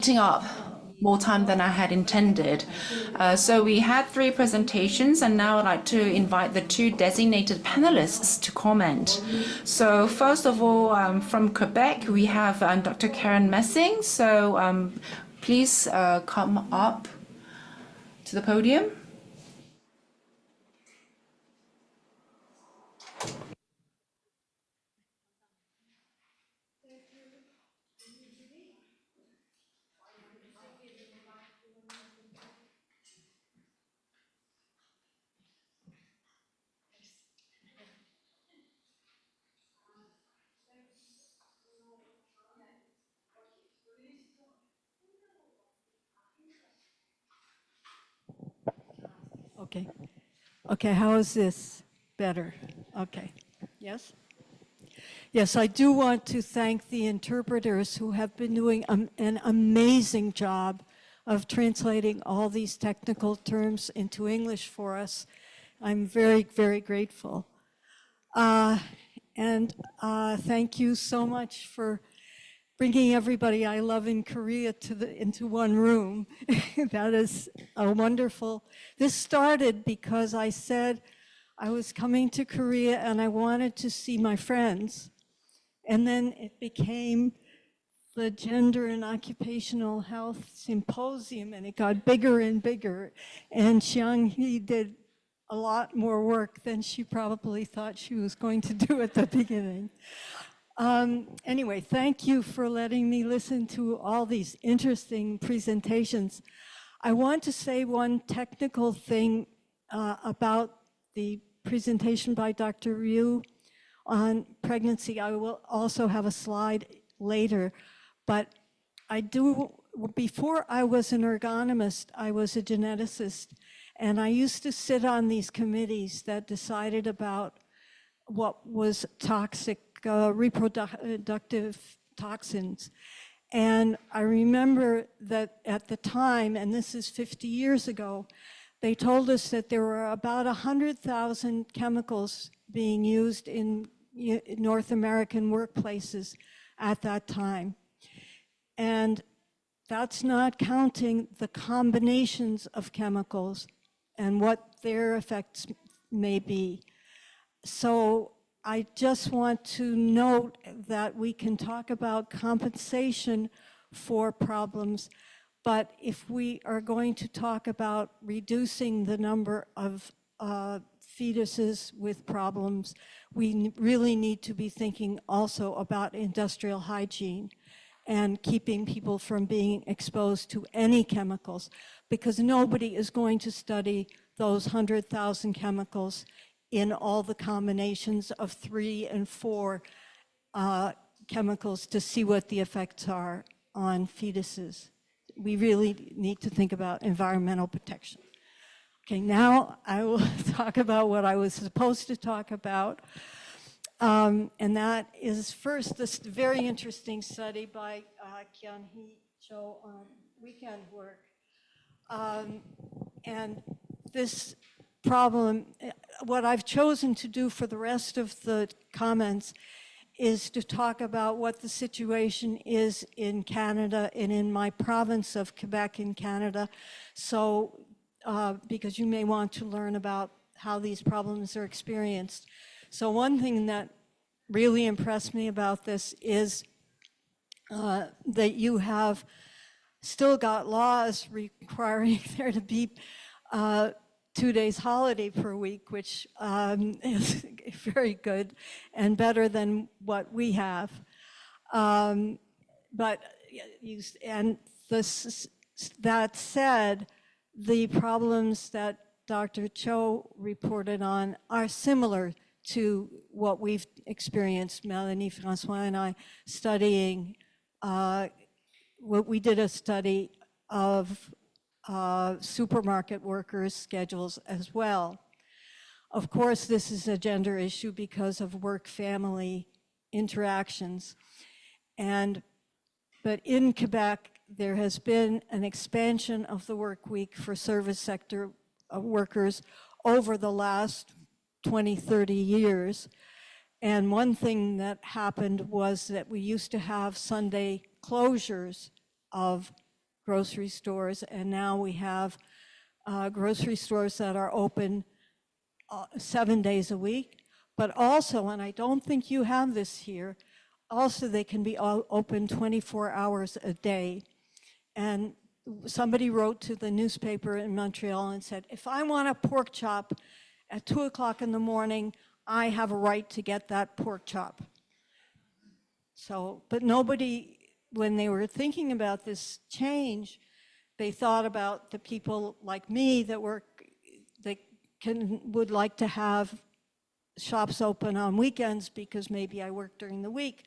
Up more time than I had intended. So we had 3 presentations, and now I'd like to invite the 2 designated panelists to comment. So first of all, from Quebec, we have Dr. Karen Messing. So please come up to the podium. Okay. Okay, how is this? Better. Okay. Yes? Yes, I do want to thank the interpreters who have been doing an amazing job of translating all these technical terms into English for us. I'm very, very grateful. And thank you so much for bringing everybody I love in Korea into one room. That is a wonderful. This started because I said I was coming to Korea and I wanted to see my friends. And then it became the Gender and Occupational Health Symposium, and it got bigger and bigger. And Xiang-Hee did a lot more work than she probably thought she was going to do at the beginning. Anyway, thank you for letting me listen to all these interesting presentations. I want to say one technical thing about the presentation by Dr. Ryu on pregnancy. I will also have a slide later, but before I was an ergonomist, I was a geneticist, and I used to sit on these committees that decided about what was toxic, reproductive toxins. And I remember that at the time, and this is 50 years ago, they told us that there were about 100,000 chemicals being used in North American workplaces at that time. And that's not counting the combinations of chemicals and what their effects may be. So I just want to note that we can talk about compensation for problems, but if we are going to talk about reducing the number of fetuses with problems, we really need to be thinking also about industrial hygiene and keeping people from being exposed to any chemicals, because nobody is going to study those 100,000 chemicals in all the combinations of 3 and 4 chemicals to see what the effects are on fetuses. We really need to think about environmental protection. Okay, now I will talk about what I was supposed to talk about. And that is first this very interesting study by Kyun-hee Cho on weekend work. And this problem, what I've chosen to do for the rest of the comments is to talk about what the situation is in Canada and in my province of Quebec in Canada. So, because you may want to learn about how these problems are experienced. So one thing that really impressed me about this is that you have still got laws requiring there to be 2 days holiday per week, which is very good and better than what we have. But that said, the problems that Dr. Cho reported on are similar to what we've experienced, Melanie, Francois, and I, studying. We did a study of supermarket workers' schedules as well. Of course, this is a gender issue because of work-family interactions. But in Quebec, there has been an expansion of the work week for service sector workers over the last 20, 30 years. And one thing that happened was that we used to have Sunday closures of grocery stores, and now we have grocery stores that are open 7 days a week, but also, and I don't think you have this here, also they can be open 24 hours a day. And somebody wrote to the newspaper in Montreal and said, if I want a pork chop at 2 o'clock in the morning, I have a right to get that pork chop. So, but nobody, when they were thinking about this change, they thought about the people like me that would like to have shops open on weekends because maybe I work during the week.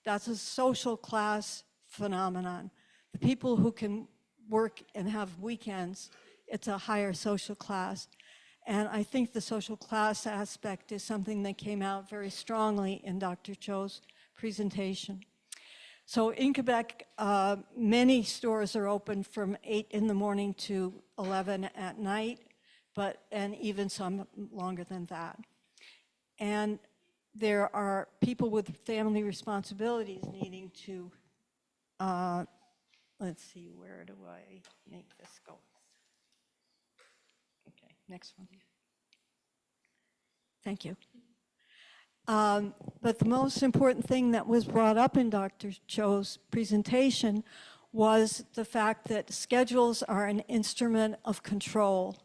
That's a social class phenomenon. The people who can work and have weekends, it's a higher social class. And I think the social class aspect is something that came out very strongly in Dr. Cho's presentation. So in Quebec, many stores are open from 8 in the morning to 11 at night, and even some longer than that. And there are people with family responsibilities needing to, let's see, where do I make this go? Okay, next one. Thank you. But the most important thing that was brought up in Dr. Cho's presentation was the fact that schedules are an instrument of control.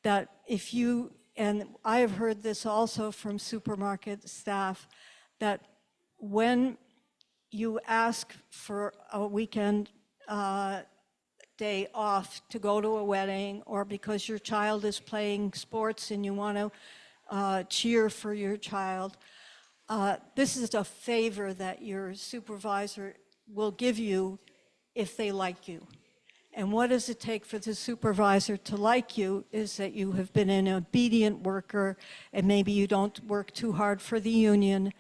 That if you, and I have heard this also from supermarket staff, that when you ask for a weekend day off to go to a wedding, or because your child is playing sports and you want to cheer for your child, this is a favor that your supervisor will give you if they like you. And what does it take for the supervisor to like you is that you have been an obedient worker, and maybe you don't work too hard for the union,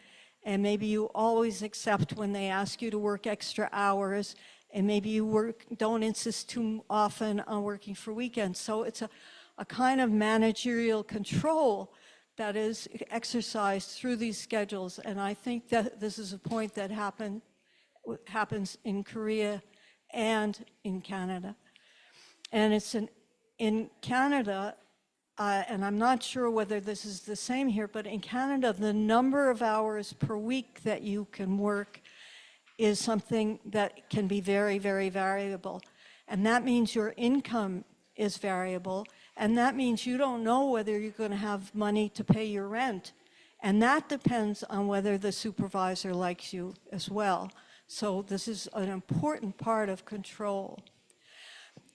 and maybe you always accept when they ask you to work extra hours, and maybe you don't insist too often on working for weekends. So it's a kind of managerial control that is exercised through these schedules. And I think that this is a point that happens in Korea and in Canada. And it's in Canada, and I'm not sure whether this is the same here, but in Canada, the number of hours per week that you can work is something that can be very, very variable. And that means your income is variable, and that means you don't know whether you're going to have money to pay your rent. And that depends on whether the supervisor likes you as well. So this is an important part of control.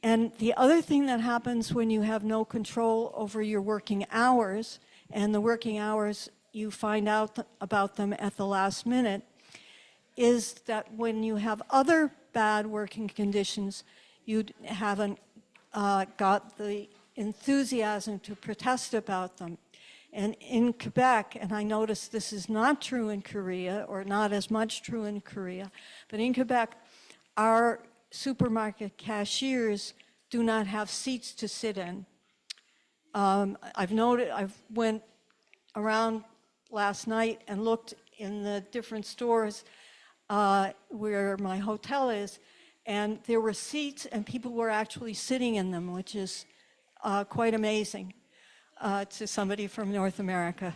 And the other thing that happens when you have no control over your working hours, and the working hours you find out about them at the last minute, is that when you have other bad working conditions, you haven't got the enthusiasm to protest about them. And in Quebec, and I notice this is not true in Korea, or not as much true in Korea, but in Quebec, our supermarket cashiers do not have seats to sit in. I went around last night and looked in the different stores where my hotel is, and there were seats and people were actually sitting in them, which is quite amazing to somebody from North America.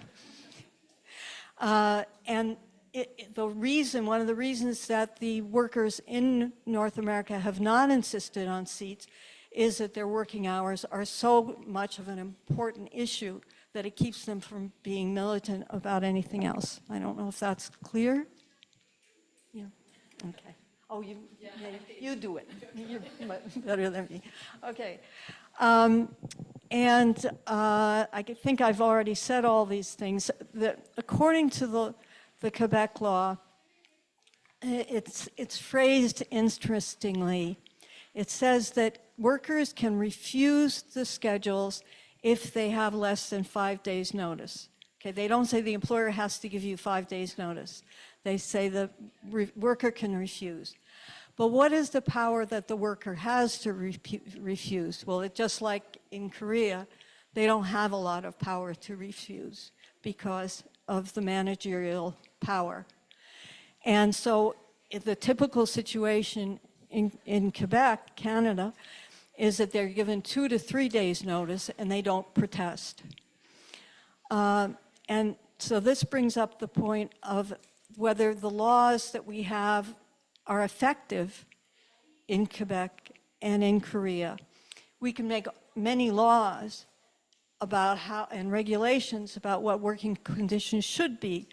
And one of the reasons that the workers in North America have not insisted on seats is that their working hours are so much of an important issue that it keeps them from being militant about anything else. I don't know if that's clear. Yeah, okay. Oh, you do it. You're better than me. Okay. And I think I've already said all these things. According to the Quebec law, it's phrased interestingly. It says that workers can refuse the schedules if they have less than 5 days notice. Okay, they don't say the employer has to give you 5 days notice. They say the worker can refuse. But what is the power that the worker has to refuse? Well, just like in Korea, they don't have a lot of power to refuse because of the managerial power. And so the typical situation in Quebec, Canada, is that they're given 2 to 3 days notice and they don't protest. And so this brings up the point of whether the laws that we have are effective in Quebec and in Korea. We can make many laws about how, and regulations about what working conditions should be,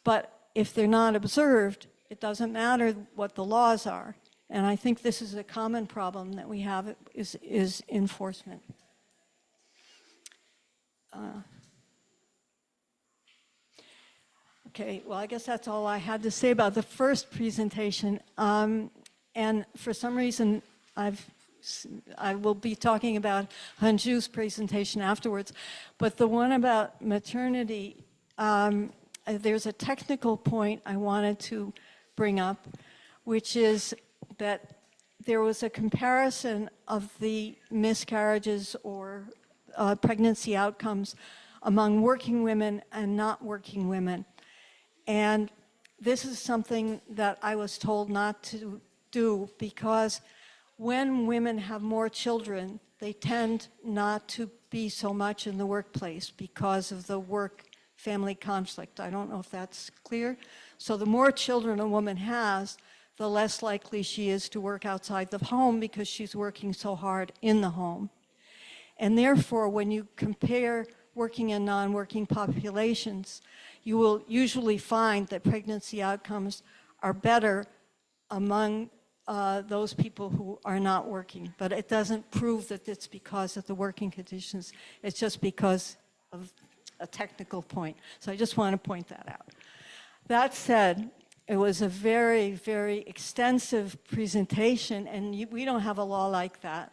but if they're not observed, it doesn't matter what the laws are. And I think this is a common problem that we have is enforcement. Okay, well, I guess that's all I had to say about the first presentation. And for some reason, I will be talking about Hanju's presentation afterwards. But the one about maternity, there's a technical point I wanted to bring up, which is that there was a comparison of the miscarriages or pregnancy outcomes among working women and not working women. And this is something that I was told not to do because when women have more children, they tend not to be so much in the workplace because of the work-family conflict. I don't know if that's clear. So the more children a woman has, the less likely she is to work outside the home because she's working so hard in the home. And therefore, when you compare working and non-working populations, you will usually find that pregnancy outcomes are better among those people who are not working. But it doesn't prove that it's because of the working conditions. It's just because of a technical point. So I just want to point that out. That said, it was a very, very extensive presentation, and we don't have a law like that.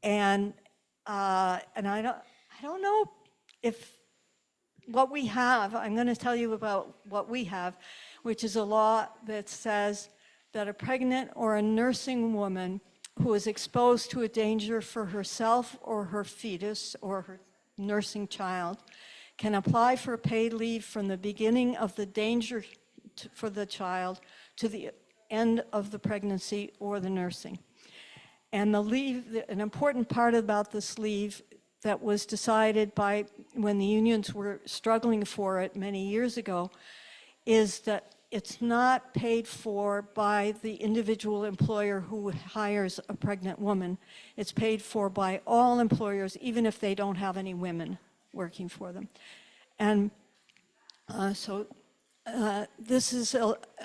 And I don't know if what we have, I'm going to tell you about what we have, which is a law that says that a pregnant or a nursing woman who is exposed to a danger for herself or her fetus or her nursing child can apply for paid leave from the beginning of the danger for the child to the end of the pregnancy or the nursing. And the leave, an important part about this leave that was decided by when the unions were struggling for it many years ago is that it's not paid for by the individual employer who hires a pregnant woman. It's paid for by all employers, even if they don't have any women working for them. And this is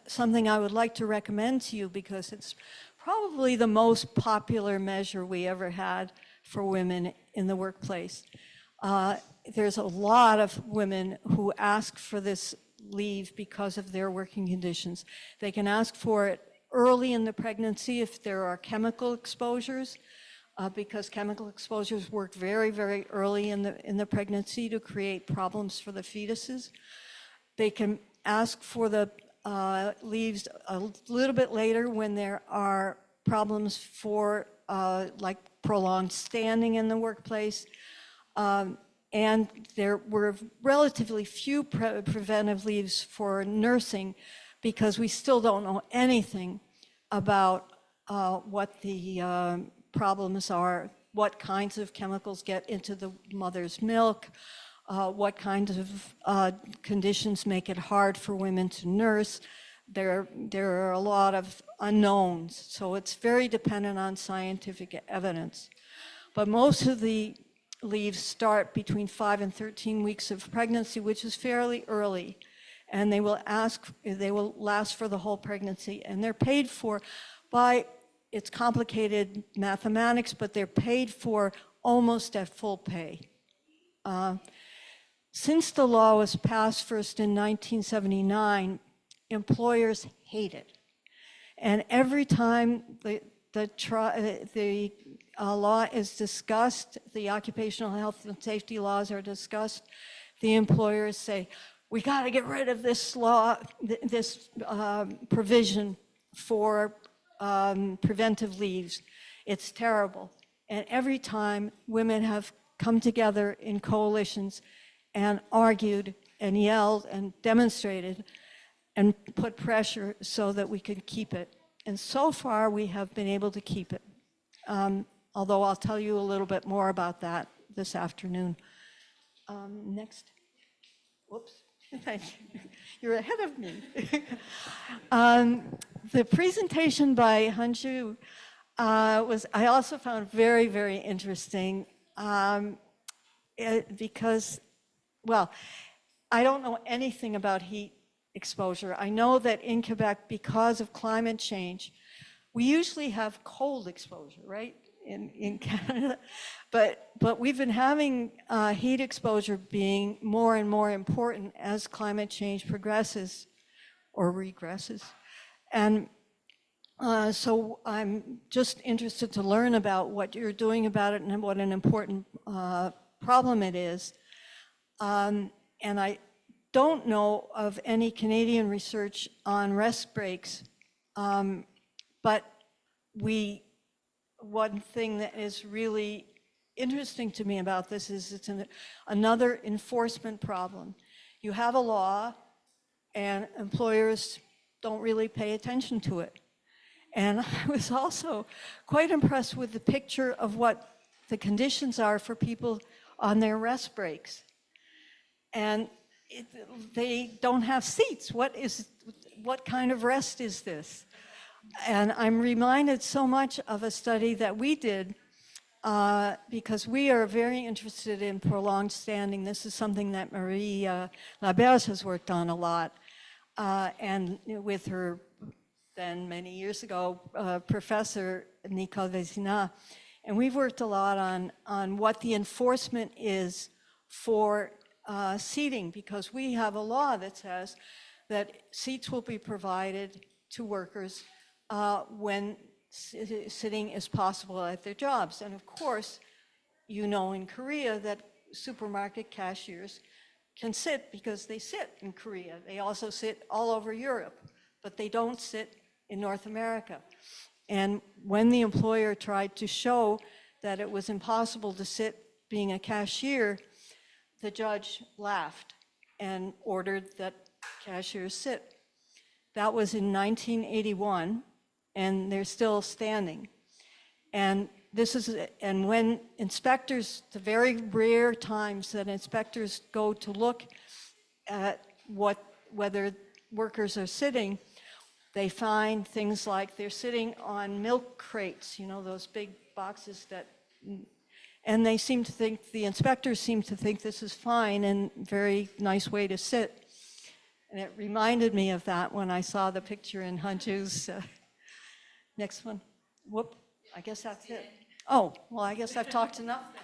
something I would like to recommend to you because it's probably the most popular measure we ever had for women in the workplace. There's a lot of women who ask for this leave because of their working conditions. They can ask for it early in the pregnancy if there are chemical exposures, because chemical exposures work very, very early in the pregnancy to create problems for the fetuses. They can ask for the leaves a little bit later when there are problems for like prolonged standing in the workplace. And there were relatively few preventive leaves for nursing because we still don't know anything about what the problems are, what kinds of chemicals get into the mother's milk, what kinds of conditions make it hard for women to nurse. There are a lot of unknowns, so it's very dependent on scientific evidence. But most of the leaves start between 5 and 13 weeks of pregnancy, which is fairly early, and they will last for the whole pregnancy, and they're paid for by, it's complicated mathematics, but they're paid for almost at full pay. Since the law was passed first in 1979, employers hate it. And every time the law is discussed, the occupational health and safety laws are discussed, the employers say, we got to get rid of this law, this provision for preventive leaves. It's terrible. And every time women have come together in coalitions and argued and yelled and demonstrated and put pressure so that we could keep it. And so far, we have been able to keep it. Although I'll tell you a little bit more about that this afternoon. Next. Whoops. Thank you. You're ahead of me. The presentation by Hanju I also found very, very interesting because, well, I don't know anything about heat exposure. I know that in Quebec, because of climate change, we usually have cold exposure, right, in Canada. But we've been having heat exposure being more and more important as climate change progresses or regresses. And so I'm just interested to learn about what you're doing about it and what an important problem it is. And I don't know of any Canadian research on rest breaks, but one thing that is really interesting to me about this is it's another enforcement problem. You have a law and employers don't really pay attention to it. And I was also quite impressed with the picture of what the conditions are for people on their rest breaks. And they don't have seats. What kind of rest is this? And I'm reminded so much of a study that we did because we are very interested in prolonged standing. This is something that Marie Laberge has worked on a lot. And with her, then many years ago, Professor Nicole Vézina. And we've worked a lot on what the enforcement is for seating, because we have a law that says that seats will be provided to workers when sitting is possible at their jobs. And of course, you know in Korea that supermarket cashiers can sit because they sit in Korea. They also sit all over Europe, but they don't sit in North America. And when the employer tried to show that it was impossible to sit being a cashier, the judge laughed and ordered that cashiers sit. That was in 1981, and they're still standing. And and when inspectors, the very rare times that inspectors go to look at whether workers are sitting, they find things like they're sitting on milk crates, you know, those big boxes and they seem to think, the inspectors seem to think this is fine and very nice way to sit. And it reminded me of that when I saw the picture in Hanju's. Next one. Whoop, I guess that's it. Oh, well, I guess I've talked enough then.